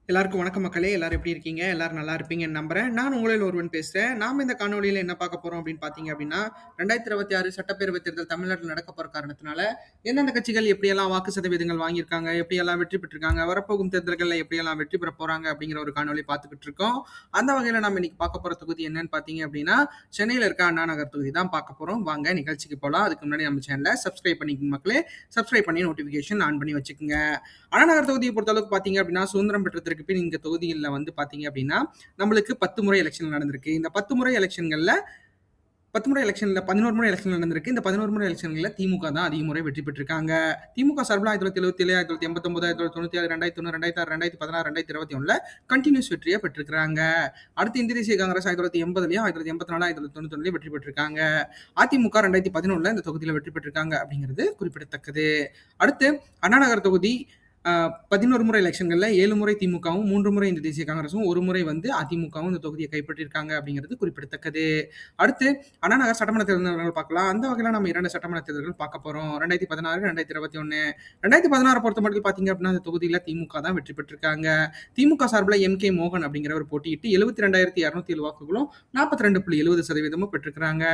எல்லாருக்கும் வணக்கம் மக்களே! எல்லாரும் எப்படி இருக்கீங்க? எல்லாரும் நல்லா இருப்பீங்கன்னு நம்புறேன். நான் உங்களில் ஒருவன் பேசுறேன். நாம இந்த காணொளியில என்ன பார்க்க போறோம் அப்படின்னு பார்த்தீங்க அப்படின்னா, 2026 சட்டப்பேரவைத் தேர்தல் தமிழ்நாட்டில நடக்கப் போற காரணத்தினால, எந்தெந்த கட்சிகள் எப்படியெல்லாம் வாக்கு சதவீதங்கள் வாங்கியிருக்காங்க, எப்படியெல்லாம் வெற்றி பெற்றிருக்காங்க, வரப்போகும் தேர்தல்கள்ல எப்படியெல்லாம் வெற்றி பெறப் போறாங்க அப்படிங்கிற ஒரு காணொளி பார்த்துக்கிட்டு இருக்கோம். அந்த வகையில நாம இன்னைக்கு பார்க்க போற தொகுதி என்னன்னு பார்த்தீங்க அப்படின்னா, சென்னையில இருக்க அண்ணா நகர் தொகுதி தான் பார்க்க போறோம். வாங்க நிகழ்ச்சிக்கு போலாம். அதுக்கு முன்னாடி நம்ம சேனல சப்ஸ்கிரைப் பண்ணிக்கங்க மக்களே. சப்ஸ்கிரைப் பண்ணி நோட்டிஃபிகேஷன் ஆன் பண்ணி வச்சுக்கங்க. அண்ணா நகர் தொகுதியை பொறுத்தளவுக்கு பார்த்தீங்க அப்படின்னா, சுதந்திரம் பெற்றதற்கு பின் இங்க தொகுதிகள்ல வந்து பார்த்தீங்க அப்படின்னா, நம்மளுக்கு 10 முறை எலெக்ஷன் நடந்திருக்கு. இந்த 10 முறை எலெக்ஷன்ல 11 முறை எலெக்ஷன் நடந்திருக்கு. இந்த 11 முறை எலெக்ஷன்கள்ல திமுக தான் அதிக முறை வெற்றி பெற்றிருக்காங்க. திமுக சார்பில 1977, 1989, 1999, 2001, 2016, 2016, 2021ல கன்டினியூஸ் வெற்றியை பெற்றிருக்காங்க. அடுத்து இந்திய தேசிய காங்கிரஸ் 1980லயும், 1984, 1991லயும் வெற்றி பெற்றிருக்காங்க. அதிமுக 2011ல இந்த தொகுதியில வெற்றி பெற்றிருக்காங்க அப்படிங்கிறது குறிப்பிடத்தக்கது. அடுத்து அண்ணா நகர் தொகுதி 11 முறை எலெக்ஷன்கள்ல 7 முறை திமுகவும், 3 முறை இந்திய தேசிய காங்கிரஸும், 1 முறை வந்து அதிமுகவும் இந்த தொகுதியை கைப்பற்றியிருக்காங்க அப்படிங்கிறது குறிப்பிடத்தக்கது. அடுத்து அண்ணா நகர் சட்டமன்ற தேர்தல்கள் பார்க்கலாம். அந்த வகையில நம்ம 2 சட்டமன்ற தேர்தல்கள் பார்க்க போறோம். 2016, 2021. 2016 பொறுத்தமட்டில் பார்த்தீங்க அப்படின்னா, அந்த தொகுதியில திமுக தான் வெற்றி பெற்றிருக்காங்க. திமுக சார்பில் எம்.கே. மோகன் அப்படிங்கிறவர் போட்டியிட்டு 72,207 வாக்குகளும் 42.70% பெற்றிருக்கிறாங்க.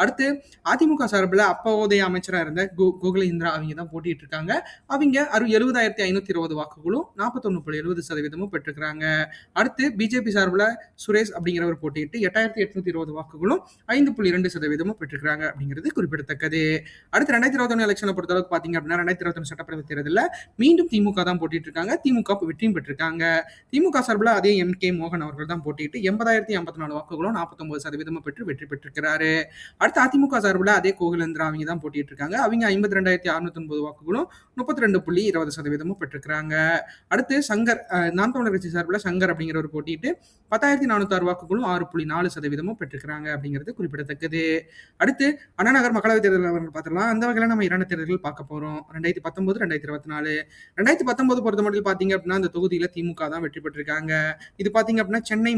அடுத்து அதிமுக சார்பில் அப்போதைய அமைச்சராக இருந்த கோகுலேந்திரா அவங்க தான் போட்டிட்டு இருக்காங்க. அவங்க 70,520 வாக்குகளும் 41.70% பெற்றிருக்கிறாங்க. அடுத்து பிஜேபி சார்பில் சுரேஷ் அப்படிங்கிறவர் போட்டியிட்டு 8,820 வாக்குகளும் 5.2% பெற்றிருக்கிறாங்க அப்படிங்கிறது குறிப்பிடத்தக்கது. அடுத்து 2021 எலெக்ஷனை பொறுத்தளவுக்கு பார்த்தீங்க அப்படின்னா, 2021 சட்டப்பேரவை தேர்தலில் மீண்டும் திமுக தான் போட்டிட்டு இருக்காங்க. திமுக வெற்றியும் பெற்றிருக்காங்க. திமுக சார்பில் அதே எம்.கே. மோகன் அவர்கள் தான் போட்டியிட்டு 80,054 வாக்குகளும் 49% பெற்று வெற்றி பெற்றிருக்கிறாரு. அடுத்து அதிமுக சார்பில் அதே கோகுலேந்திரா அவங்க தான் போட்டிட்டு இருக்காங்க. அவங்க 52,609 வாக்குகளும் 32.20% பெற்றிருக்கிறாங்க. அடுத்து சங்கர் நாம் தமிழர் கட்சி சார்பில் சங்கர் அப்படிங்கிறவர் போட்டிட்டு 10,406 வாக்குகளும் 6.4% பெற்றிருக்கிறாங்க அப்படிங்கிறது குறிப்பிடத்தக்கது. அடுத்து அண்ணா நகர் மக்களவைத் தேர்தல் பார்த்துக்கலாம். அந்த வகையில் நம்ம 2 தேர்தல்கள் பார்க்க போறோம். 2019, 2024. 2019 பொறுத்த மட்டும் பார்த்தீங்க அப்படின்னா, அந்த தொகுதியில திமுக தான் வெற்றி பெற்றிருக்காங்க. இது பார்த்தீங்க அப்படின்னா சென்னை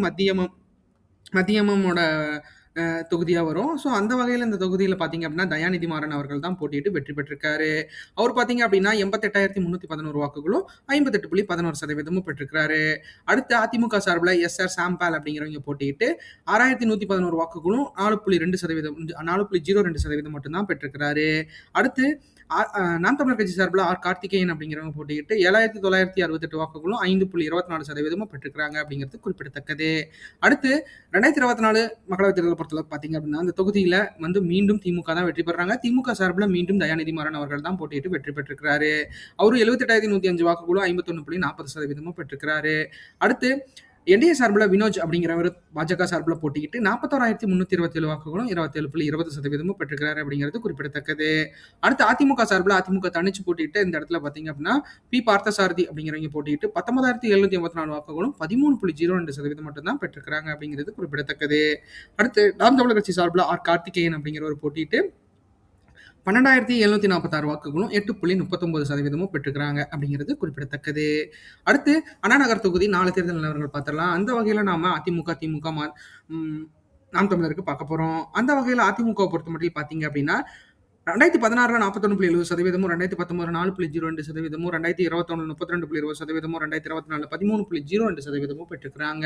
மத்தியமோட தொகுதியா வரும். ஸோ அந்த வகையில் இந்த தொகுதியில் பார்த்தீங்க அப்படின்னா, தயாநிதி மாறன் அவர்கள் தான் போட்டியிட்டு வெற்றி பெற்றிருக்காரு. அவர் பார்த்தீங்க அப்படின்னா 88,311 வாக்குகளும் 58.11% பெற்றிருக்கிறாரு. அடுத்து அதிமுக சார்பில் எஸ்.ஆர். சாம்பால் அப்படிங்கிறவங்க போட்டியிட்டு 6,111 வாக்குகளும் 4.02% மட்டும்தான் பெற்றிருக்கிறாரு. அடுத்து நாம் தமிழர் கட்சி சார்பில் ஆர். கார்த்திகேயன் அப்படிங்கிறவங்க போட்டியிட்டு 7,968 வாக்குகளும் 5.24% பெற்றிருக்கிறாங்க அப்படிங்கிறது குறிப்பிடத்தக்கது. அடுத்து 2024 மக்களவைத் தேர்தலை பொறுத்தளவுக்கு பார்த்தீங்க அப்படின்னா, அந்த தொகுதியில வந்து மீண்டும் திமுக தான் வெற்றி பெறாங்க. திமுக சார்பில் மீண்டும் தயாநிதி மாறன் அவர்கள் தான் போட்டியிட்டு வெற்றி பெற்றிருக்கிறாரு. அவரு 78,105 வாக்குகளும் 51.40% பெற்றிருக்கிறாரு. அடுத்து என்டிஏ சார்பில் வினோஜ் அப்படிங்கிறவர் பாஜக சார்பில் போட்டிக்கிட்டு 41,327 வாக்குகளும் 27.20% பெற்றிருக்கிறாரு அப்படிங்கிறது குறிப்பிடத்தக்கது. அடுத்து அதிமுக சார்பில் அதிமுக தனிச்சு போட்டிட்டு இந்த இடத்துல பார்த்தீங்க அப்படின்னா, பி. பார்த்தசாரதி அப்படிங்கிறவங்க போட்டிட்டு 19,784 வாக்குகளும் 13.02% மட்டும்தான் பெற்றிருக்கிறாங்க அப்படிங்கிறது குறிப்பிடத்தக்கது. அடுத்து நாம் தமிழர் கட்சி சார்பில் ஆர். கார்த்திகேயன் அப்படிங்கிறவர் போட்டிட்டு 12,746 வாக்குகளும் 8.39% பெற்றுக்கிறாங்க அப்படிங்கிறது குறிப்பிடத்தக்கது. அடுத்து அண்ணா நகர் தொகுதி 4 தேர்தல் நிலவரங்கள் பார்த்துடலாம். அந்த வகையில் நாம அதிமுக, திமுக, நாம் தமிழருக்கு பார்க்க போறோம். அந்த வகையில் அதிமுக பொறுத்த மட்டும் பார்த்தீங்க அப்படின்னா, 2016 41.70%, 2019 4.02%, 2021 32.20%, 2024 13.02% பெற்றிருக்கிறாங்க.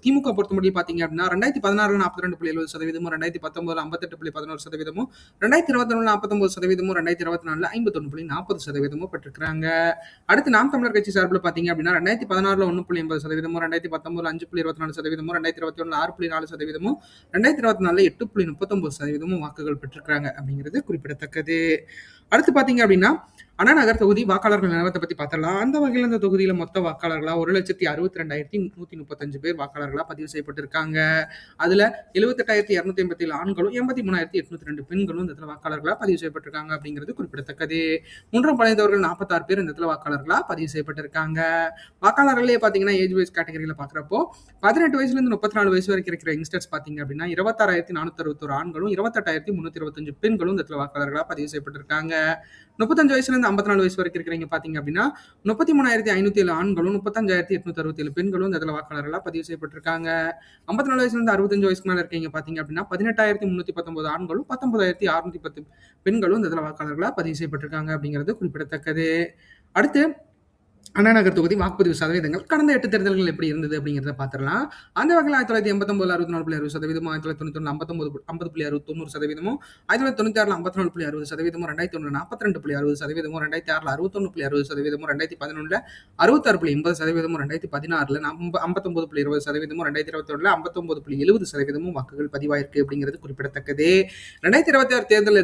திமுக பொறுத்த மட்டும் பார்த்தீங்க அப்படின்னா, 2016 42.70%, 2019 58.11%, 2021 49%, 2024 51.40% பெற்றிருக்கிறாங்க. அடுத்து நாம் தமிழர் கட்சி சார்பில் பார்த்தீங்க அப்படின்னா, 2016 1.80%, 2019 5.24%, 2021 6.4%, 2024 8.39% வாக்குகள் பெற்றிருக்கிறாங்க அப்படிங்கிறது குறிப்பிடத்தக்கது. அடுத்து பார்த்தீங்க அப்படின்னா, அண்ணா நகர் தொகுதி வாக்காளர்கள் நிலவரத்தை பத்தி பார்த்தலாம். அந்த வகையில் இந்த தொகுதியில மொத்த வாக்காளர்களா 1,62,135 பேர் வாக்காளர்களா பதிவு செய்யப்பட்டிருக்காங்க. அதுல 78,287 ஆண்களும் 83,802 பெண்களும் இந்த இடத்துல வாக்காளர்களா பதிவு செய்யப்பட்டிருக்காங்க அப்படிங்கிறது குறிப்பிடத்தக்கது. 3ஆம் பழையவர்கள் 46 பேர் இந்த இடத்துல வாக்காளர்களா பதிவு செய்யப்பட்டிருக்காங்க. வாக்காளர்களே பார்த்தீங்கன்னா ஏஜ் வைஸ் கேட்டகரியில பார்க்குறப்போ 18 வயசுல இருந்து 34 வயசு வரைக்கும் இருக்கிற யங்ஸ்டர்ஸ் பார்த்தீங்க அப்படின்னா 26,461 ஆண்களும் 28,325 பெண்களும் இந்த இடத்துல வாக்காளர்களா பதிவு செய்யப்பட்டிருக்காங்க. 35 வயசுல இருந்து 54 வயசு வரைக்கும் இருக்கிறவங்க பார்த்தீங்க அப்படின்னா 33,507 ஆண்களும் 35,867 பெண்களும் இந்த இடத்துல வாக்காளர்களா பதிவு செய்யப்பட்டிருக்காங்க. 54 வயசுல இருந்து 65 வயசுக்கு மேல இருக்கீங்க பார்த்தீங்க அப்படின்னா 18,319 ஆண்களும் 19,610 பெண்களும் இந்த இடத்துல வாக்காளர்களா பதிவு செய்யப்பட்டிருக்காங்க அப்படிங்கிறது குறிப்பிடத்தக்கது. அடுத்து அண்ணா நகர் தொகுதி வாக்குப்பதிவு சதவீதங்கள் கடந்த 8 தேர்தல்கள் எப்படி இருந்தது அப்படிங்கிறத பார்த்துடலாம். அந்த வகையில் 1989 64.60%, 1991 50.90%, 1996 54.60%, 2001 42.60%, 2006 61.60%, 2011 66.80%, 2016 59.20%, 2021 59.70% வாக்குகள் பதிவாயிருக்கு அப்படிங்கிறது குறிப்பிடத்தக்கது. 2026 தேர்தல்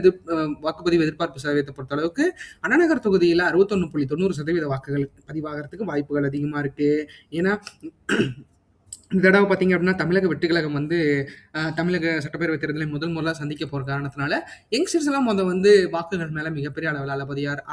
வாக்குப்பதிவு எதிர்பார்ப்பு சதவீதத்தை பொறுத்த அளவுக்கு அண்ணா நகர் தொகுதியில் 61.90% வாக்குகள் பதிவாகிறதுக்கு வாய்ப்புகள் அதிகமா இருக்கு. ஏன்னா இந்த தடவை பார்த்தீங்க அப்படின்னா தமிழக வெற்றி கழகம் வந்து தமிழக சட்டப்பேரவை தேர்தலை முதல்ல சந்திக்க போற காரணத்தினால யங்ஸ்டர்ஸ் எல்லாம் வந்து வாக்குகள் மேல மிகப்பெரிய அளவில் அளபதியார்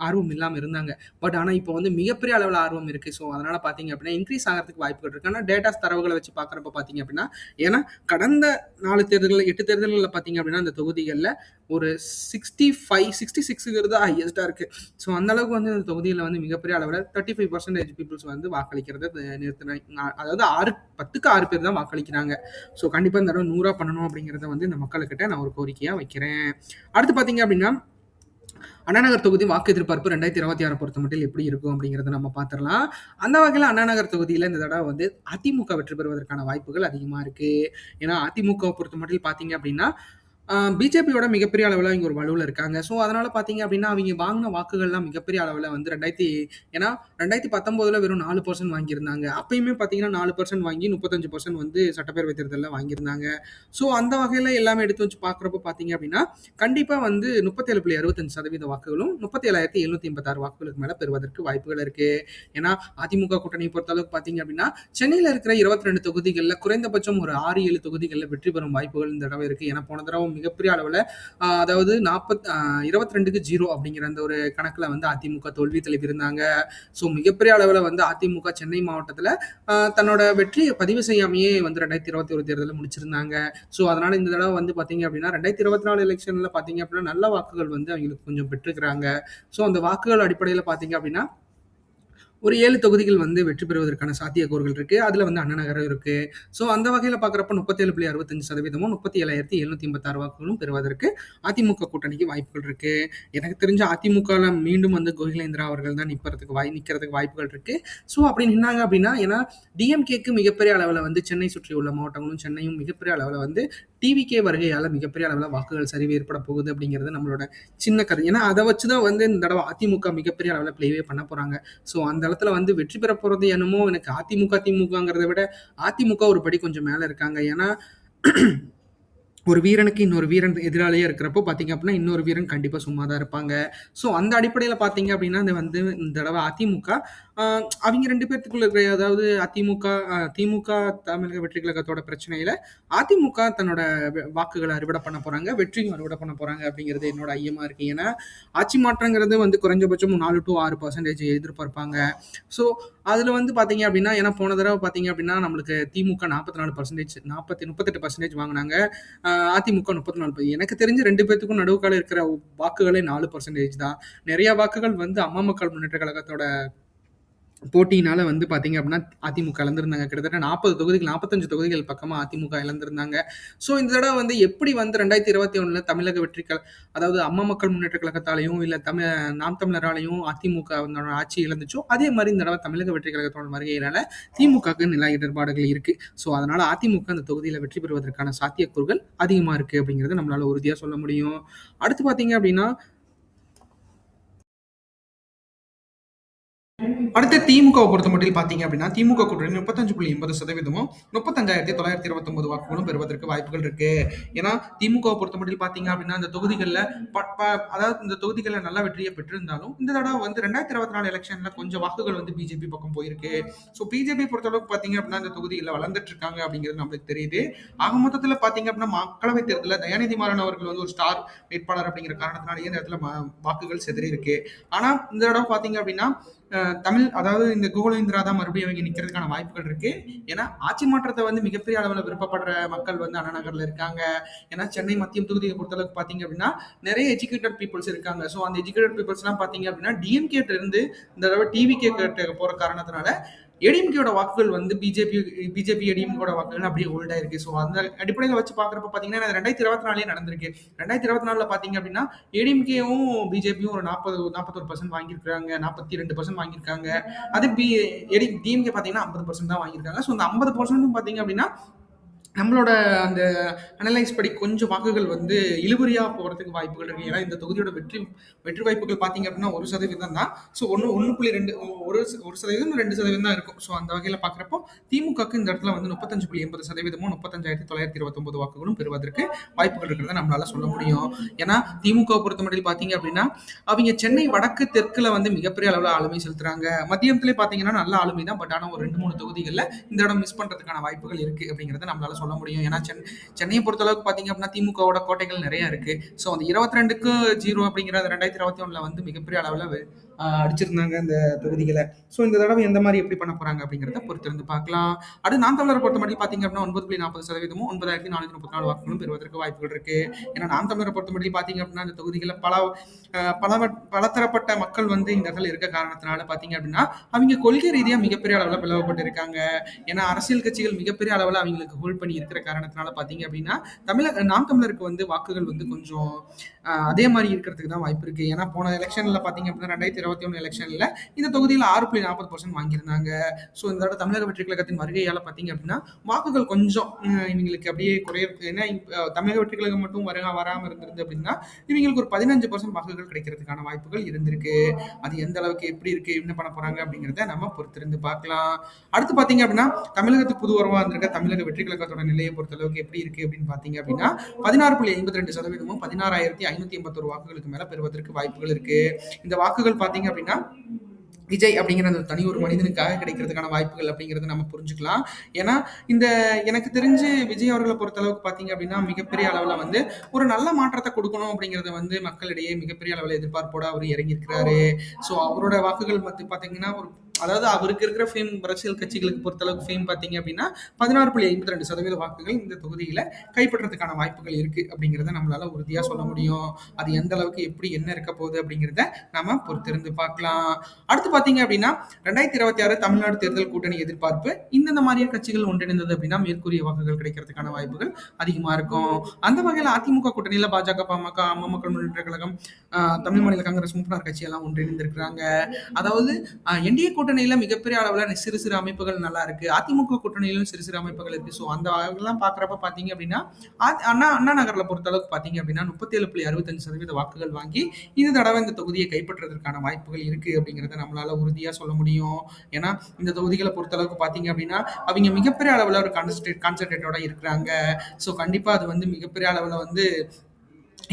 ஆர்வம் இல்லாமல் இருந்தாங்க. பட் ஆனால் இப்போ வந்து மிகப்பெரிய அளவில் ஆர்வம் இருக்கு. ஸோ அதனால பார்த்தீங்க அப்படின்னா இன்க்ரீஸ் ஆகிறதுக்கு வாய்ப்புகள் இருக்கு. ஆனால் டேட்டாஸ் தரவுகளை வச்சு பார்க்குறப்ப பார்த்தீங்க அப்படின்னா ஏன்னா கடந்த 4 தேர்தல்கள் 8 தேர்தல்களில் பார்த்தீங்க அப்படின்னா அந்த தொகுதிகளில் ஒரு 66 ஹையஸ்டா இருக்கு. ஸோ அந்த அளவுக்கு வந்து இந்த தொகுதியில் வந்து மிகப்பெரிய அளவில் 35% பீப்புள்ஸ் வந்து வாக்களிக்கிறத நிறுத்தினாங்க. அதாவது 10க்கு 6 பேர் தான் வாக்களிக்கிறாங்க. ஸோ கண்டிப்பாக இந்த தடவை 100 பண்ணணும் அப்படிங்கிறத வந்து இந்த மக்கள்கிட்ட நான் ஒரு கோரிக்கையாக வைக்கிறேன். அடுத்து பார்த்தீங்க அப்படின்னா அண்ணா நகர் தொகுதி வாக்கு எதிர்பார்ப்பு 2026 பொறுத்த மட்டும் எப்படி இருக்கும் அப்படிங்கிறத நம்ம பார்த்துடலாம். அந்த வகையில் அண்ணா நகர் தொகுதியில் இந்த தடவை வந்து அதிமுக வெற்றி பெறுவதற்கான வாய்ப்புகள் அதிகமாக இருக்கு. ஏன்னா அதிமுக பொறுத்த மட்டும் பார்த்தீங்க அப்படின்னா பிஜேபியோட மிகப்பெரிய அளவில் இங்கே ஒரு வலுவில் இருக்காங்க. ஸோ அதனால பார்த்தீங்க அப்படின்னா அவங்க வாங்கின வாக்குகள்லாம் மிகப்பெரிய அளவில் வந்து ஏன்னா 2019 வெறும் 4% வாங்கியிருந்தாங்க. அப்பயுமே பார்த்தீங்கன்னா 4% வாங்கி 35% வந்து சட்டப்பேரவை தேர்தலில் வாங்கியிருந்தாங்க. ஸோ அந்த வகையில் எல்லாமே எடுத்து வச்சு பார்க்குறப்ப பார்த்தீங்க அப்படின்னா கண்டிப்பாக வந்து 37.65% வாக்குகளும் 37,786 வாக்குகளுக்கு மேலே பெறுவதற்கு வாய்ப்புகள் இருக்கு. ஏன்னா அதிமுக கூட்டணி பொறுத்தளவுக்கு பார்த்தீங்க அப்படின்னா சென்னையில் இருக்கிற 22 தொகுதிகளில் குறைந்தபட்சம் ஒரு 6-7 தொகுதிகளில் வெற்றி பெறும் வாய்ப்புகள் இந்த தடவை இருக்கு. ஏன்னா போன தடவை மிகப்பெரிய அளவில் அதாவது 22க்கு 0 அப்படிங்கிற அந்த ஒரு கணக்கில் வந்து அதிமுக தோல்வி தழுவிருந்தாங்க. ஸோ மிகப்பெரிய அளவில் வந்து அதிமுக சென்னை மாவட்டத்தில் தன்னோட வெற்றியை பதிவு செய்யாமையே வந்து 2021 தேர்தலில் முடிச்சிருந்தாங்க. ஸோ அதனால இந்த தடவை வந்து பார்த்தீங்க அப்படின்னா 2024 எலெக்ஷனில் பார்த்தீங்க அப்படின்னா நல்ல வாக்குகள் வந்து அவங்களுக்கு கொஞ்சம் பெற்றுக்கிறாங்க. ஸோ அந்த வாக்குகள் அடிப்படையில் பார்த்தீங்க அப்படின்னா ஒரு 7 தொகுதிகள் வந்து வெற்றி பெறுவதற்கான சாத்தியக்கூறுகள் இருக்கு. அதுல வந்து அண்ணா நகரம் இருக்கு. ஸோ அந்த வகையில பார்க்குறப்ப 37.65%, 37,786 வாக்குகளும் பெறுவதற்கு அதிமுக கூட்டணிக்கு வாய்ப்புகள் இருக்கு. எனக்கு தெரிஞ்ச அதிமுகவில் மீண்டும் வந்து கோகிலேந்திரா அவர்கள் தான் நிற்கிறதுக்கு வாய்ப்புகள் இருக்கு. ஸோ அப்படி நின்னாங்க அப்படின்னா ஏன்னா டிஎம்கேக்கு மிகப்பெரிய அளவில் வந்து சென்னை சுற்றி உள்ள மாவட்டங்களும் சென்னையும் மிகப்பெரிய அளவில் வந்து டிவிகே வருகையால் மிகப்பெரிய அளவில் வாக்குகள் சரிவு ஏற்பட போகுது அப்படிங்கிறது நம்மளோட சின்ன கருத்து. ஏன்னா அதை வச்சு தான் வந்து இந்த தடவை அதிமுக மிகப்பெரிய அளவில் பிளேவே பண்ண போறாங்க. ஸோ அந்த இடத்துல வந்து வெற்றி பெற போறது என்னமோ எனக்கு திமுகங்கிறத விட அதிமுக ஒரு படி கொஞ்சம் மேல இருக்காங்க. ஏன்னா ஒரு வீரனுக்கு இன்னொரு வீரன் எதிராளியே இருக்கிறப்போ பார்த்தீங்க அப்படின்னா இன்னொரு வீரன் கண்டிப்பாக சும்மா தான் இருப்பாங்க. ஸோ அந்த அடிப்படையில் பார்த்தீங்க அப்படின்னா இந்த தடவை அதிமுக அவங்க 2 பேர்த்துக்குள்ள இருக்கிற அதாவது திமுக தமிழக வெற்றி கழகத்தோட பிரச்சனையில அதிமுக தன்னோட வாக்குகளை அறுவடை பண்ண போறாங்க, வெற்றியும் அறுவடை பண்ண போறாங்க அப்படிங்கிறது என்னோட ஐயமா இருக்கு. ஏன்னா ஆட்சி மாற்றங்கிறது வந்து குறைஞ்சபட்சம் 4 to 6% எதிர்பார்ப்பாங்க. ஸோ அதுல வந்து பாத்தீங்க அப்படின்னா ஏன்னா போன தடவை பாத்தீங்க அப்படின்னா நம்மளுக்கு திமுக 44% 38% வாங்கினாங்க, அதிமுக 34. எனக்கு தெரிஞ்சு 2 பேத்துக்கும் நடுவுக்கால இருக்கிற வாக்குகளே 4% தான். நிறைய வாக்குகள் வந்து அம்மா மக்கள் முன்னேற்ற கழகத்தோட போட்டியினால வந்து பாத்தீங்க அப்படின்னா அதிமுக இழந்திருந்தாங்க. கிட்டத்தட்ட 40 தொகுதிகள் 45 தொகுதிகள் பக்கமா அதிமுக இழந்திருந்தாங்க. ஸோ இந்த தடவை வந்து எப்படி வந்து 2021 தமிழக அதாவது அம்மா மக்கள் முன்னேற்ற கழகத்தாலையும் இல்ல நாம் தமிழராலையும் அதிமுக ஆட்சி இழந்துச்சோ அதே மாதிரி இந்த தடவை தமிழக வெற்றி கழகத்தோட வருகையினால திமுகவுக்கு நில இடர்பாடுகள் இருக்கு. ஸோ அதனால அதிமுக அந்த தொகுதியில வெற்றி பெறுவதற்கான சாத்தியக்கூறுகள் அதிகமா இருக்கு அப்படிங்கிறது நம்மளால உறுதியா சொல்ல முடியும். அடுத்து பாத்தீங்க அப்படின்னா அடுத்து திமுகவை பொறுத்த மட்டும் பார்த்தீங்க அப்படின்னா திமுக கூட்டணி 35.80%, 35,929 வாக்குகளும் பெறுவதற்கு வாய்ப்புகள் இருக்கு. ஏன்னா திமுகவை பொறுத்த மட்டும் பார்த்தீங்க அப்படின்னா இந்த தொகுதிகளில் அதாவது இந்த தொகுதிகளில் நல்ல வெற்றியை பெற்றிருந்தாலும் இந்த தடவை வந்து 2024 எலெக்ஷன்ல கொஞ்சம் வாக்குகள் வந்து பிஜேபி பக்கம் போயிருக்கு. ஸோ பிஜேபி பொறுத்தளவுக்கு பார்த்தீங்க அப்படின்னா இந்த தொகுதியில் வளர்ந்துட்டு இருக்காங்க அப்படிங்கிறது நம்மளுக்கு தெரியுது. ஆக மொத்தத்தில் பார்த்தீங்க அப்படின்னா மக்களவை தேர்தலில் தயாநிதி மாறன் அவர்கள் வந்து ஒரு ஸ்டார் வேட்பாளர் அப்படிங்கிற காரணத்தினாலேயே இந்த இடத்துல வாக்குகள் செதறி இருக்கு. ஆனால் இந்த தடவை பார்த்தீங்க அப்படின்னா அதாவது இந்த கோகுலேந்திரா தான் மறுபடியும் அவங்க நிக்கிறதுக்கான வாய்ப்புகள் இருக்கு. ஏன்னா ஆட்சி மாற்றத்தை வந்து மிகப்பெரிய அளவில் விருப்பப்படுற மக்கள் வந்து அண்ணா நகர்ல இருக்காங்க. ஏன்னா சென்னை மத்திய தொகுதியை பொறுத்தளவுக்கு பாத்தீங்க அப்படின்னா நிறைய எஜுகேட்டட் பீப்புள்ஸ் இருக்காங்க. ஸோ அந்த எஜுகேட்டட் பீப்புள்ஸ் எல்லாம் பாத்தீங்க அப்படின்னா டிஎம்கே இருந்து இந்த தடவை டிவிகே போற காரணத்தினால ஏடிஎம்கேயோட வாக்குகள் வந்து பிஜேபி ஏடிஎம்கேயோட வாக்குகள் அப்படியே ஹோல்டா இருக்கு. ஸோ அந்த அடிப்படையில் வச்சு பார்க்குறப்ப பார்த்தீங்கன்னா 2024 நடந்திருக்கு. 2024 பார்த்தீங்க அப்படின்னா ஏடிஎம்கேவும் பிஜேபியும் ஒரு 41% வாங்கியிருக்காங்க, 42% வாங்கியிருக்காங்க. அது டிஎம்கே பார்த்தீங்கன்னா 50% தான் வாங்கியிருக்காங்க. ஸோ அந்த 50% பார்த்தீங்க அப்படின்னா நம்மளோட அந்த அனலைஸ் படி கொஞ்சம் வாக்குகள் வந்து இழுபறியா போறதுக்கு வாய்ப்புகள் இருக்கு. ஏன்னா இந்த தொகுதியோட வெற்றி வெற்றி வாய்ப்புகள் பார்த்தீங்க அப்படின்னா 1% தான். ஸோ 1.2 1% 2% தான் இருக்கும். ஸோ அந்த வகையில் பார்க்குறப்போ திமுகக்கு இந்த இடத்துல வந்து 35.80% 35,929 வாக்குகளும் பெறுவதற்கு வாய்ப்புகள் இருக்கிறத நம்மளால சொல்ல முடியும். ஏன்னா திமுக பொறுத்தமட்டில் பார்த்தீங்க அப்படின்னா அவங்க சென்னை வடக்கு தெற்குல வந்து மிகப்பெரிய அளவில் ஆளுமை செலுத்துறாங்க. மத்தியத்திலே பார்த்தீங்கன்னா நல்ல ஆளுமை தான். பட் ஆனால் ஒரு 2-3 தொகுதிகளில் இந்த இடம் மிஸ் பண்றதுக்கான வாய்ப்புகள் இருக்கு அப்படிங்கிறத நம்மளால சொல்ல முடியும். ஏன்னா சென்னையை பொறுத்தளவுக்கு பார்த்தீங்க அப்படின்னா திமுகவோட கோட்டைகள் நிறைய இருக்கு. ஸோ அந்த 22க்கு 0 அப்படிங்கிற 2021 வந்து மிகப்பெரிய அளவில் அடிச்சிருந்தாங்க அந்த தொகுதிகளை. ஸோ இந்த தடவை எந்த மாதிரி எப்படி பண்ண போறாங்க அப்படிங்கிறத பொறுத்திருந்து பார்க்கலாம். அடுத்து நாம் தமிழரை பொறுத்த மட்டும் பார்த்தீங்க அப்படின்னா 9.40% 9,434 வாக்குகளும் பெறுவதற்கு வாய்ப்புகள் இருக்கு. ஏன்னா நாம் தமிழரை பொறுத்த மட்டும் பார்த்தீங்க அப்படின்னா இந்த தொகுதிகளில் பலதரப்பட்ட மக்கள் வந்து இந்த இடத்துல இருக்க காரணத்தினால பார்த்தீங்க அப்படின்னா அவங்க கொள்கை ரீதியாக மிகப்பெரிய அளவில் பிளவுபட்டு இருக்காங்க. ஏன்னா அரசியல் கட்சிகள் மிகப்பெரிய அளவில் அவங்களுக்கு ஹோல்ட் பண்ணி இருக்கிற காரணத்தினால பார்த்தீங்க அப்படின்னா நாம் தமிழருக்கு வந்து வாக்குகள் வந்து கொஞ்சம் அதே மாதிரி இருக்கிறதுக்கு தான் வாய்ப்பு இருக்கு. ஏன்னா போன எலெக்ஷன்ல பார்த்தீங்க அப்படின்னா 2021 எலெக்ஷன்ல இந்த தொகுதியில் 6.40% வாங்கியிருந்தாங்க. ஸோ இந்த தடவை தமிழக வெற்றி கழகத்தின் வருகையால் பார்த்தீங்க அப்படின்னா வாக்குகள் கொஞ்சம் இவங்களுக்கு அப்படியே குறையிருக்கு. ஏன்னா தமிழக வெற்றி கழகம் மட்டும் வராமல் இருந்திருந்து அப்படின்னா இவங்களுக்கு ஒரு 15% வாக்குகள் கிடைக்கிறதுக்கான வாய்ப்புகள் இருந்திருக்கு. அது எந்த அளவுக்கு எப்படி இருக்கு, என்ன பண்ண போறாங்க அப்படிங்கிறத நம்ம பொறுத்திருந்து பார்க்கலாம். அடுத்து பார்த்தீங்க அப்படின்னா தமிழகத்துக்கு புது உறவா இருந்திருக்க தமிழக வெற்றி கழகத்தோட நிலையை பொறுத்த அளவுக்கு எப்படி இருக்கு அப்படின்னு பார்த்தீங்க அப்படின்னா 16.52% 16,581 வாக்குகளுக்கு மேல பெறுவதற்கு வாய்ப்புகள் இருக்கு. இந்த வாக்குகள் பார்த்தீங்க அப்படின்னா விஜய் அப்படிங்கிற அந்த தனி ஒரு மனிதனுக்காக கிடைக்கிறதுக்கான வாய்ப்புகள் அப்படிங்கிறத நம்ம புரிஞ்சுக்கலாம். ஏன்னா இந்த எனக்கு தெரிஞ்சு விஜய் அவர்களை பொறுத்த அளவுக்கு பார்த்தீங்க அப்படின்னா மிகப்பெரிய அளவில் வந்து ஒரு நல்ல மாற்றத்தை கொடுக்கணும் அப்படிங்கிறத வந்து மக்களிடையே மிகப்பெரிய அளவில் எதிர்பார்ப்போட அவர் இறங்கியிருக்கிறாரு. ஸோ அவரோட வாக்குகள் பார்த்தீங்கன்னா ஒரு அதாவது அவருக்கு இருக்கிற ஃபேம் அரசியல் கட்சிகளுக்கு பொறுத்தளவுக்கு ஃபேம் பார்த்தீங்க அப்படின்னா 16.52% வாக்குகள் இந்த தொகுதியில கைப்பற்றதுக்கான வாய்ப்புகள் இருக்கு அப்படிங்கிறத நம்மளால உறுதியா சொல்ல முடியும். அது எந்த அளவுக்கு எப்படி என்ன இருக்க போகுது அப்படிங்கிறத நம்ம பொறுத்திருந்து பார்க்கலாம். அடுத்து பார்த்தீங்க அப்படின்னா 2026 தமிழ்நாடு தேர்தல் கூட்டணி எதிர்பார்ப்பு இந்தந்த மாதிரியான கட்சிகள் ஒன்றிணைந்தது அப்படின்னா மேற்கூறிய வாக்குகள் கிடைக்கிறதுக்கான வாய்ப்புகள் அதிகமா இருக்கும். அந்த வகையில் அதிமுக கூட்டணியில பாஜக, பாமக, அம்மா மக்கள் முன்னேற்ற கழகம், தமிழ் மாநில காங்கிரஸ், மூப்பனார் கட்சி எல்லாம் ஒன்றிணைந்திருக்கிறாங்க. அதாவது என்டிஏ கூட்டணியில மிகப்பெரிய அளவில் சிறு சிறு அமைப்புகள் நல்லா இருக்கு. அதிமுக கூட்டணியிலும் சிறு சிறு அமைப்புகள் இருக்கு. ஸோ அந்த வகையெல்லாம் பார்க்குறப்ப பார்த்தீங்க அப்படின்னா அண்ணா நகரில் பொறுத்த அளவுக்கு பார்த்தீங்க அப்படின்னா 37.65% வாக்குகள் வாங்கி இந்த தடவை இந்த தொகுதியை கைப்பற்றுவதற்கான வாய்ப்புகள் இருக்கு அப்படிங்கிறத நம்மளால உறுதியா சொல்ல முடியும். ஏன்னா இந்த தொகுதிகளை பொறுத்த அளவுக்கு பார்த்தீங்க அப்படின்னா அவங்க மிகப்பெரிய அளவில் ஒரு கான்சென்ட்ரேட்டோட இருக்கிறாங்க. ஸோ கண்டிப்பா அது வந்து மிகப்பெரிய அளவில் வந்து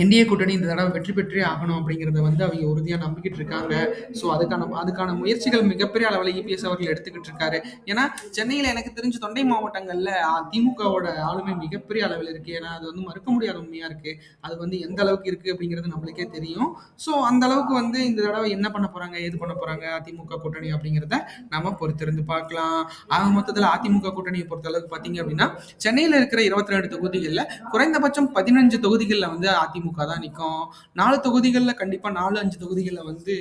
என்டிஏ கூட்டணி இந்த தடவை வெற்றி பெற்றே ஆகணும் அப்படிங்கிறத வந்து அவங்க உறுதியாக நம்பிக்கிட்டு இருக்காங்க. ஸோ அதுக்கான முயற்சிகள் மிகப்பெரிய அளவில் இபிஎஸ் அவர்கள் எடுத்துக்கிட்டு இருக்காரு. ஏன்னா சென்னையில் எனக்கு தெரிஞ்ச தொண்டை மாவட்டங்களில் திமுகவோட ஆளுமை மிகப்பெரிய அளவில் இருக்கு. ஏன்னா அது வந்து மறுக்க முடியாத உண்மையா இருக்கு. அது வந்து எந்த அளவுக்கு இருக்கு அப்படிங்கிறது நம்மளுக்கே தெரியும். ஸோ அந்த அளவுக்கு வந்து இந்த தடவை என்ன பண்ண போறாங்க, ஏது பண்ண போறாங்க அதிமுக கூட்டணி அப்படிங்கிறத நம்ம பொறுத்திருந்து பார்க்கலாம். ஆக மொத்தத்தில் அதிமுக கூட்டணியை பொறுத்த அளவுக்கு பார்த்தீங்க அப்படின்னா சென்னையில் இருக்கிற 22 தொகுதிகளில் குறைந்தபட்சம் 15 தொகுதிகளில் வந்து அதிமுக தான் நிற்கும். 4 தொகுதிகளில் கண்டிப்பா 4-5 தொகுதிகளில் வந்து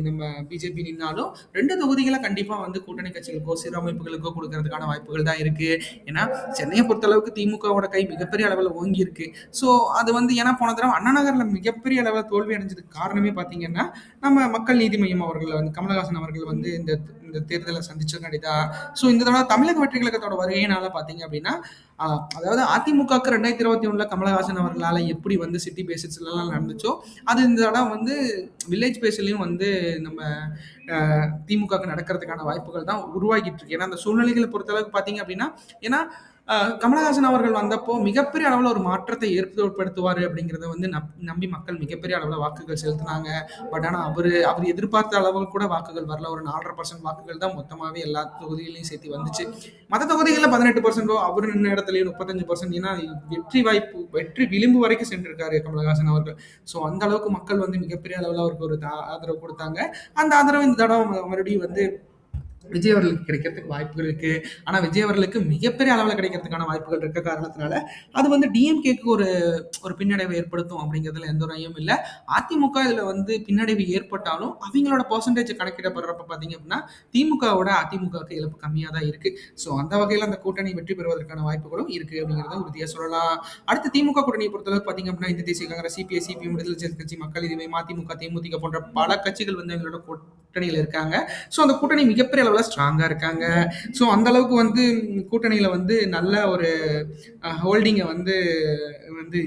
நம்ம பிஜேபி நின்னாலும் 2 தொகுதிகளை கண்டிப்பா வந்து கூட்டணி கட்சிகளுக்கோ சிறு அமைப்புகளுக்கோ கொடுக்கறதுக்கான வாய்ப்புகள் தான் இருக்கு. ஏன்னா சென்னையை பொறுத்த அளவுக்கு திமுகவோட கை மிகப்பெரிய அளவில் ஓங்கி இருக்கு. ஸோ அது வந்து ஏன்னா போன தடவை அண்ணா நகர்ல மிகப்பெரிய அளவில் தோல்வி அடைஞ்சதுக்கு காரணமே பார்த்தீங்கன்னா நம்ம மக்கள் நீதி மையம் அவர்கள் வந்து கமலஹாசன் அவர்கள் வந்து இந்த தேர்தலை சந்திச்சதுக்காண்டிதான். ஸோ இந்த தடவை தமிழக வெற்றி கழகத்தோட வருகையினால பார்த்தீங்க அப்படின்னா அதாவது அதிமுகவுக்கு 2021 கமலஹாசன் அவர்களால் எப்படி வந்து சிட்டி பேசிஸ்லாம் நடந்துச்சோ அது இந்த தடவை வந்து வில்லேஜ் பேஸ்லையும் வந்து நம்ம திமுகவுக்கு நடக்கிறதுக்கான வாய்ப்புகள் தான் உருவாகிட்டு இருக்கு. ஏன்னா அந்த சூழ்நிலைகளை பொறுத்தளவுக்கு பார்த்தீங்க அப்படின்னா ஏன்னா கமலஹாசன் அவர்கள் வந்தப்போ மிகப்பெரிய அளவில் ஒரு மாற்றத்தை ஏற்படுத்துவார் அப்படிங்கிறத வந்து நம்பி மக்கள் மிகப்பெரிய அளவில் வாக்குகள் செலுத்தினாங்க. பட் ஆனால் அவர் எதிர்பார்த்த அளவுக்கு கூட வாக்குகள் வரல. ஒரு 4.5% வாக்குகள் தான் மொத்தமாகவே எல்லா தொகுதிகளையும் சேர்த்து வந்துச்சு. மற்ற தொகுதிகளில் 18% அவர் நின்ன இடத்துலையும் 35%. ஏன்னா வெற்றி விளிம்பு வரைக்கும் சென்றிருக்காரு கமலஹாசன் அவர்கள். ஸோ அந்த அளவுக்கு மக்கள் வந்து மிகப்பெரிய அளவில் அவருக்கு ஒரு ஆதரவு கொடுத்தாங்க. அந்த ஆதரவு இந்த தடவை மறுபடியும் வந்து விஜய் அவர்களுக்கு கிடைக்கிறதுக்கு வாய்ப்புகள் இருக்கு. ஆனா விஜய் அவர்களுக்கு மிகப்பெரிய அளவுல கிடைக்கிறதுக்கான வாய்ப்புகள் இருக்க காரணத்தினால, அது வந்து டிஎம்கேக்கு ஒரு ஒரு பின்னடைவை ஏற்படுத்தும் அப்படிங்கிறதுல எந்த ஒரு ஐயமும் இல்ல. அதிமுக இதுல வந்து பின்னடைவு ஏற்பட்டாலும், அவிங்களோட பெர்சன்டேஜ் கணக்கிடப்படுறப்ப பார்த்தீங்க அப்படின்னா, திமுகவோட அதிமுகவுக்கு இழப்பு கம்மியா தான் இருக்கு. ஸோ அந்த வகையில அந்த கூட்டணி வெற்றி பெறுவதற்கான வாய்ப்புகளும் இருக்கு அப்படிங்கிறத உறுதியா சொல்லலாம். அடுத்து திமுக கூட்டணியை பொறுத்தளவுக்கு பார்த்தீங்க அப்படின்னா, இந்திய தேசிய காங்கிரஸ், சிபிஐ, சிபிஎம், விடுதலை சிறுத்தைகள் கட்சி, மக்கள் நீதி மய்யம், மதிமுக, தேமுதிக போன்ற பல கட்சிகள் வந்து எங்களோட கூட்டணியில இருக்காங்க. ஸோ அந்த கூட்டணி மிகப்பெரிய அளவுல ஸ்ட்ராங்கா இருக்காங்க. ஸோ அந்த அளவுக்கு வந்து கூட்டணியில வந்து நல்ல ஒரு ஹோல்டிங்கை வந்து வந்து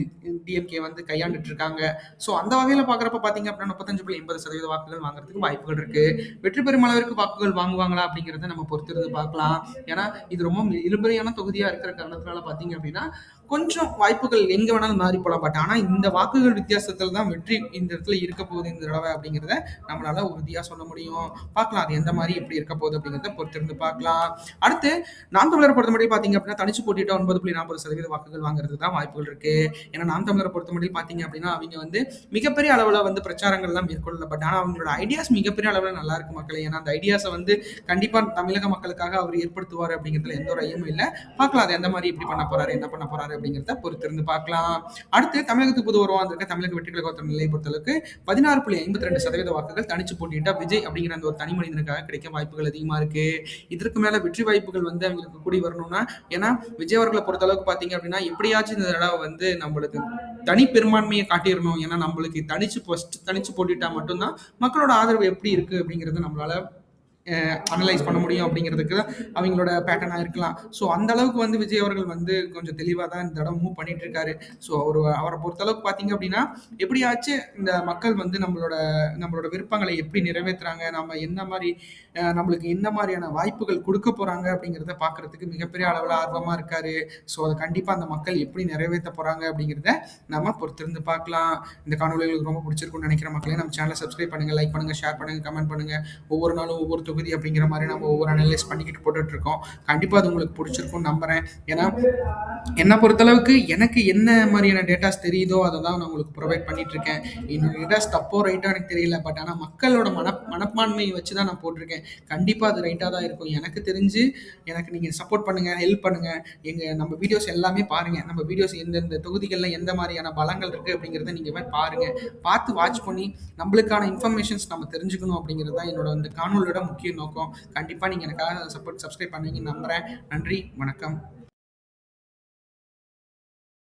டிஎம்கே வந்து கையாண்டுட்டு இருக்காங்க. ஸோ அந்த வகையில் பார்க்குறப்ப பார்த்தீங்க அப்படின்னா 35.80% வாக்குகள் வாங்குறதுக்கு வாய்ப்புகள் இருக்கு. வெற்றி பெறும் அளவிற்கு வாக்குகள் வாங்குவாங்களா அப்படிங்கிறத நம்ம பொறுத்திருந்து பார்க்கலாம். ஏன்னா இது ரொம்ப இழுபறியான தொகுதியா இருக்கிற காரணத்தினால பார்த்தீங்க அப்படின்னா கொஞ்சம் வாய்ப்புகள் எங்க வேணாலும் மாறி போலாம். பட் ஆனா இந்த வாக்குகள் வித்தியாசத்தில் தான் வெற்றி இந்த இடத்துல இருக்க போகுது இந்த தடவை அப்படிங்கிறத நம்மளால உறுதியா சொல்ல முடியும். பார்க்கலாம் அது எந்த மாதிரி எப்படி இருக்க போகுது அப்படிங்கிறத பொறுத்திருந்து பார்க்கலாம். அடுத்து நாம் தமிழரை பொறுத்த மட்டும் பார்த்தீங்க அப்படின்னா தனிச்சு போட்டிட்டு 9.40% வாக்குகள் வாங்குறதுக்கு தான் வாய்ப்புகள் இருக்கு. ஏன்னா நாம் தமிழரை பொறுத்த மட்டும் பார்த்தீங்க அப்படின்னா அவங்க வந்து மிகப்பெரிய அளவில் வந்து பிரச்சாரங்கள்லாம் மேற்கொள்ளல. பட் ஆனால் அவங்களோட ஐடியாஸ் மிகப்பெரிய அளவில் நல்லா இருக்கு மக்களே. ஏன்னா அந்த ஐடியாஸை வந்து கண்டிப்பா தமிழக மக்களுக்காக அவர் ஏற்படுத்துவார் அப்படிங்கிறதுல எந்த ஒரு ஐயமும் இல்லை. பார்க்கலாம் அது எந்த மாதிரி எப்படி பண்ண போறாரு என்ன பண்ண போறாரு அப்படிங்கிறத பொறுத்திருந்து பார்க்கலாம். அடுத்து தமிழகத்துக்கு புது உருவா வந்திருக்க தமிழக வெற்றி கழகத்தின் நிலையை பொறுத்தளவுக்கு 16.52% வாக்குகள் தனிச்சு போட்டியிட்ட விஜய் அப்படிங்கிற அந்த ஒரு தனி மனிதனுக்காக கிடைக்க வாய்ப்புகள் அதிகமா இருக்கு. இதற்கு மேல வெற்றி வாய்ப்புகள் வந்து அவங்களுக்கு கூடி வரணும்னா, ஏன்னா விஜய் அவர்களை பொறுத்த அளவுக்கு பாத்தீங்க அப்படின்னா எப்படியாச்சும் இந்த தடவை வந்து நம்மளுக்கு தனி பெரும்பான்மையை காட்டிடணும். ஏன்னா நம்மளுக்கு தனிச்சு போட்டிட்டா மட்டும்தான் மக்களோட ஆதரவு எப்படி இருக்கு அப்படிங்கறது நம்மளால அனலைஸ் பண்ண முடியும் அப்படிங்கிறதுக்கு அவங்களோட பேட்டர்னா இருக்கலாம். ஸோ அந்த அளவுக்கு வந்து விஜய் அவர்கள் வந்து கொஞ்சம் தெளிவாக தான் இந்த தடவை மூவ் பண்ணிட்டு இருக்காரு. ஸோ அவரை பொறுத்தளவுக்கு பார்த்தீங்க அப்படின்னா எப்படியாச்சும் இந்த மக்கள் வந்து நம்மளோட விருப்பங்களை எப்படி நிறைவேற்றுறாங்க, நம்ம என்ன மாதிரி நம்மளுக்கு என்ன மாதிரியான வாய்ப்புகள் கொடுக்க போறாங்க அப்படிங்கிறத பார்க்கறதுக்கு மிகப்பெரிய அளவில் ஆர்வமாக இருக்காரு. ஸோ அதை கண்டிப்பாக அந்த மக்கள் எப்படி நிறைவேற்ற போறாங்க அப்படிங்கிறத நம்ம பொறுத்திருந்து பார்க்கலாம். இந்த காணொலி உங்களுக்கு ரொம்ப பிடிச்சிருக்கும்னு நினைக்கிற மக்களே நம்ம சேனலை சப்ஸ்கிரைப் பண்ணுங்க, லைக் பண்ணுங்க, ஷேர் பண்ணுங்க, கமெண்ட் பண்ணுங்க. ஒவ்வொரு நாளும் ஒவ்வொரு தொகுதி அப்படிங்கிற மாதிரி நம்ம ஒவ்வொரு அனலைஸ் பண்ணிக்கிட்டு போட்டுட்டு இருக்கோம். கண்டிப்பா அது உங்களுக்கு பிடிச்சிருக்கும்னு நம்புறேன். ஏன்னா என்னை பொறுத்தளவுக்கு எனக்கு என்ன மாதிரியான டேட்டாஸ் தெரியுதோ அதை தான் நான் உங்களுக்கு ப்ரொவைட் பண்ணிட்டு இருக்கேன். என்னோட டேட்டாஸ் தப்போ ரைட்டோ எனக்கு தெரியல. பட் ஆனால் மக்களோட மனப்பான்மையை வச்சு தான் நான் போட்டிருக்கேன். கண்டிப்பா அது ரைட்டாக தான் இருக்கும். எனக்கு தெரிஞ்சு எனக்கு நீங்க சப்போர்ட் பண்ணுங்க, ஹெல்ப் பண்ணுங்க. நம்ம வீடியோஸ் எல்லாமே பாருங்க. நம்ம வீடியோஸ் எந்தெந்த தொகுதிகளில் எந்த மாதிரியான பலங்கள் இருக்கு அப்படிங்கிறத நீங்க போய் பாருங்க. பார்த்து வாட்ச் பண்ணி நம்மளுக்கான இன்ஃபர்மேஷன்ஸ் நம்ம தெரிஞ்சுக்கணும் அப்படிங்கிறது தான் என்னோட இந்த காணொலியோட முக்கிய நோக்கம். கண்டிப்பா நீங்க எனக்காக சப்ஸ்கிரைப் பண்ணுவீங்கன்னு நம்புறேன். நன்றி, வணக்கம்.